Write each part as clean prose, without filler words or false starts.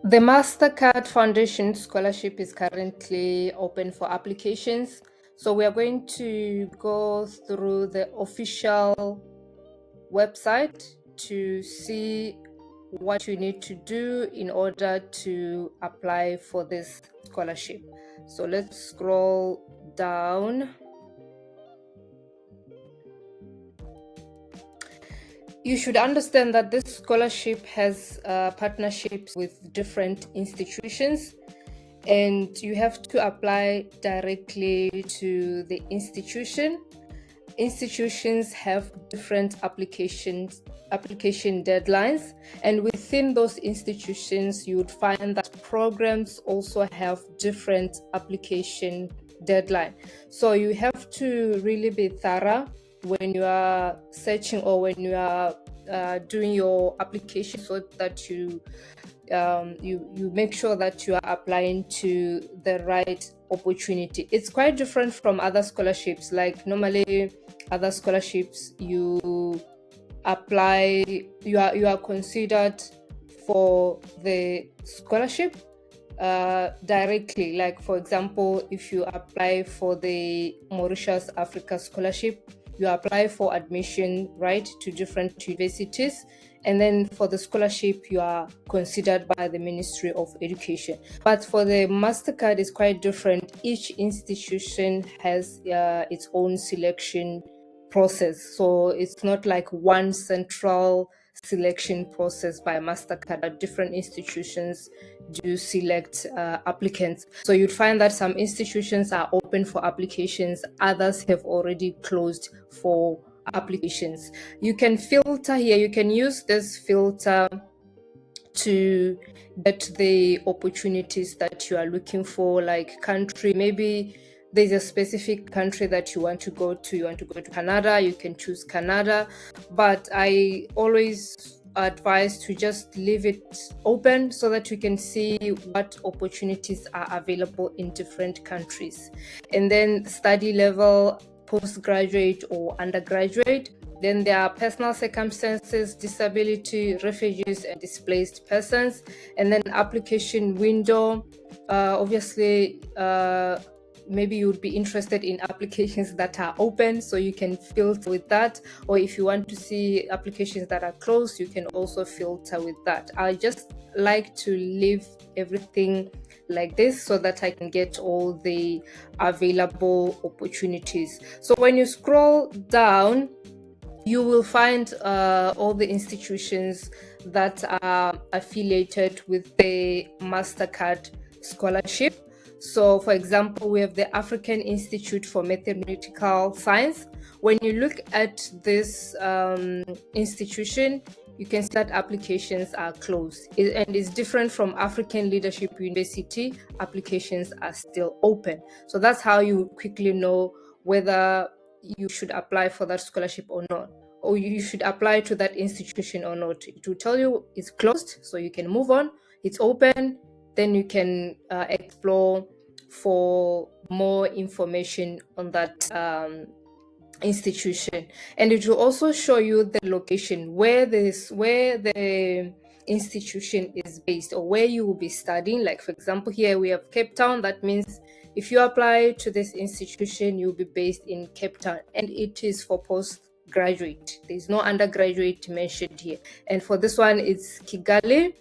The Mastercard Foundation Scholarship is currently open for applications. So we are going to go through the official website to see what you need to do in order to apply for this scholarship. So let's scroll down. You should understand that this scholarship has partnerships with different institutions, and you have to apply directly to the institution. Institutions have different application deadlines, and within those institutions you would find that programs also have different application deadline. So you have to really be thorough when you are searching or when you are doing your application, so that you make sure that you are applying to the right opportunity. It's quite different from other scholarships. Like normally other scholarships, you apply, you are considered for the scholarship directly. Like for example, if you apply for the Mauritius Africa Scholarship, you apply for admission, right, to different universities, and then for the scholarship you are considered by the Ministry of Education. But for the Mastercard, it's quite different. Each institution has its own selection process, so it's not like one central selection process by Mastercard. Different institutions do select applicants. So you'd find that some institutions are open for applications, others have already closed for applications. You can filter here, you can use this filter to get the opportunities that you are looking for, like country. Maybe there's a specific country that you want to go to. You want to go to Canada, you can choose Canada, but I always advise to just leave it open so that you can see what opportunities are available in different countries. And then study level, postgraduate or undergraduate. Then there are personal circumstances, disability, refugees and displaced persons. And then application window. Obviously, maybe you would be interested in applications that are open, so you can filter with that. Or if you want to see applications that are closed, you can also filter with that. I just like to leave everything like this so that I can get all the available opportunities. So when you scroll down, you will find all the institutions that are affiliated with the Mastercard scholarship. So for example, we have the African Institute for Mathematical Science. When you look at this institution, you can see that applications are closed, and it's different from African Leadership University. Applications are still open. So that's how you quickly know whether you should apply for that scholarship or not, or you should apply to that institution or not. It will tell you it's closed, so you can move on. It's open, then you can explore for more information on that institution. And it will also show you the location where the institution is based, or where you will be studying. Like for example, here we have Cape Town. That means if you apply to this institution, you'll be based in Cape Town, and it is for postgraduate. There's no undergraduate mentioned here. And for this one, it's Kigali,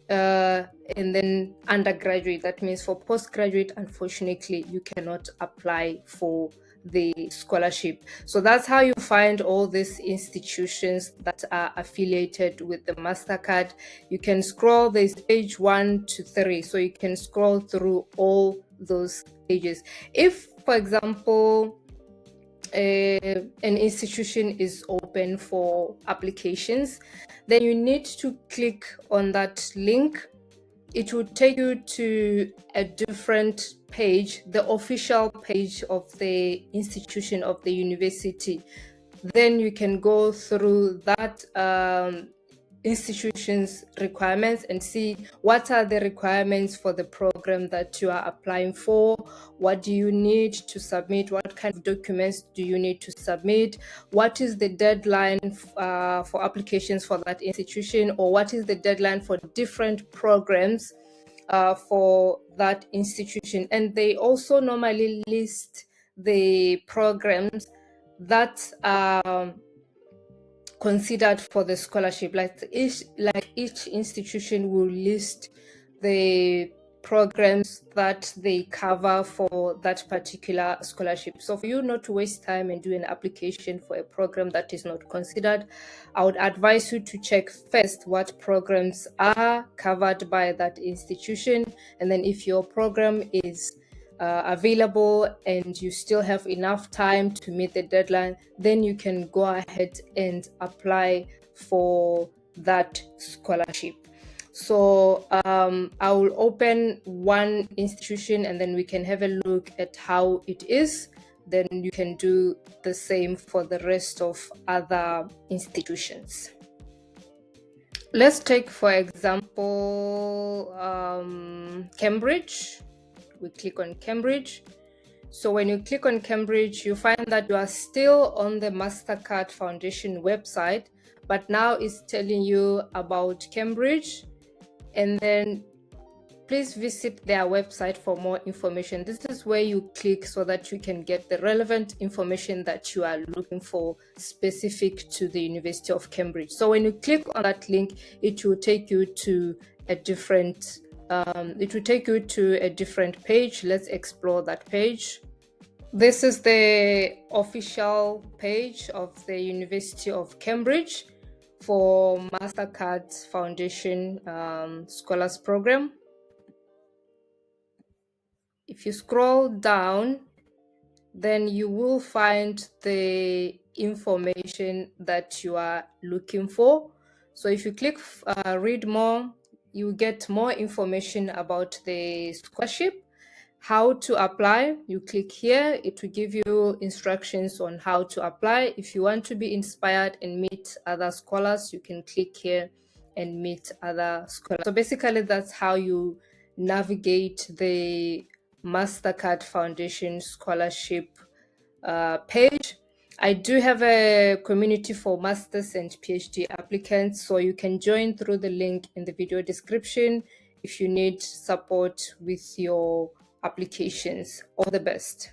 and then undergraduate. That means for postgraduate, unfortunately, you cannot apply for the scholarship. So that's how you find all these institutions that are affiliated with the Mastercard. You can scroll, there's page 1 to 3, so you can scroll through all those pages. If, for example, an institution is open for applications, then you need to click on that link. It will take you to a different page, the official page of the institution of the university. Then you can go through that institution's requirements and see what are the requirements for the program that you are applying for. What do you need to submit? What kind of documents do you need to submit? What is the deadline for applications for that institution, or what is the deadline for different programs for that institution? And they also normally list the programs that are considered for the scholarship. Like each institution will list the programs that they cover for that particular scholarship. So for you not to waste time and do an application for a program that is not considered, I would advise you to check first what programs are covered by that institution, and then if your program is available and you still have enough time to meet the deadline, then you can go ahead and apply for that scholarship. So I will open one institution and then we can have a look at how it is. Then you can do the same for the rest of other institutions. Let's take, for example, Cambridge. We click on Cambridge. So when you click on Cambridge, you find that you are still on the Mastercard Foundation website, but now it's telling you about Cambridge. And then please visit their website for more information. This is where you click so that you can get the relevant information that you are looking for specific to the University of Cambridge. So when you click on that link, it will take you to a different page. Let's explore that page. This is the official page of the University of Cambridge for Mastercard Foundation Scholars Program. If you scroll down, then you will find the information that you are looking for. So if you click read more, you get more information about the scholarship, how to apply. You click here, it will give you instructions on how to apply. If you want to be inspired and meet other scholars, you can click here and meet other scholars. So basically that's how you navigate the Mastercard Foundation Scholarship page. I do have a community for masters and PhD applicants, so you can join through the link in the video description if you need support with your applications. All the best.